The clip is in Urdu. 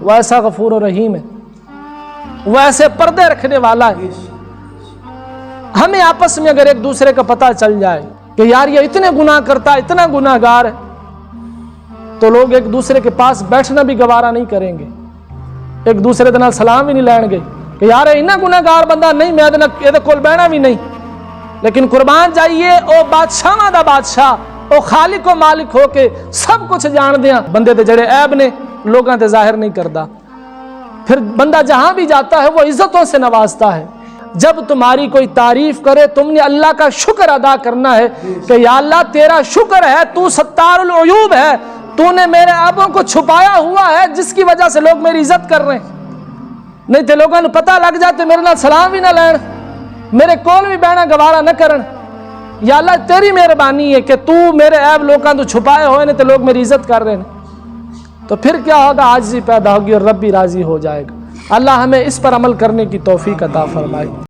وہ ایسا غفور و رحیم ہے، وہ ایسے پردے رکھنے والا ہے۔ ہمیں آپس میں اگر ایک دوسرے کا پتہ چل جائے کہ یار یہ اتنے گناہ کرتا ہے، اتنا گناہ گار ہے، تو لوگ ایک دوسرے کے پاس بیٹھنا بھی گوارا نہیں کریں گے، ایک دوسرے کے نال سلام بھی نہیں لین گے کہ یار اتنا گناہ گار بندہ نہیں، میں یہ کول بہنا بھی نہیں۔ لیکن قربان جائیے او بادشاہاں دا بادشاہ، او خالق و مالک ہو کے سب کچھ جان دیاں، بندے دے جڑے عیب نے لوگاں تے ظاہر نہیں کردا، پھر بندہ جہاں بھی جاتا ہے وہ عزتوں سے نوازتا ہے۔ جب تمہاری کوئی تعریف کرے تم نے اللہ کا شکر ادا کرنا ہے کہ یا اللہ تیرا شکر ہے، تو ستار العیوب ہے، تو نے میرے عیبوں کو چھپایا ہوا ہے جس کی وجہ سے لوگ میری عزت کر رہے ہیں، نہیں تو لوگوں نے پتہ لگ جاتے میرے نال سلام بھی نہ لین، میرے کول بھی بہنا گوارا نہ کرن۔ یا اللہ تیری مہربانی ہے کہ تو میرے عیب لوگوں تو چھپائے ہوئے نہیں تو لوگ میری عزت کر رہے ہیں، تو پھر کیا ہوگا؟ عاجزی پیدا ہوگی اور رب بھی راضی ہو جائے گا۔ اللہ ہمیں اس پر عمل کرنے کی توفیق عطا فرمائے۔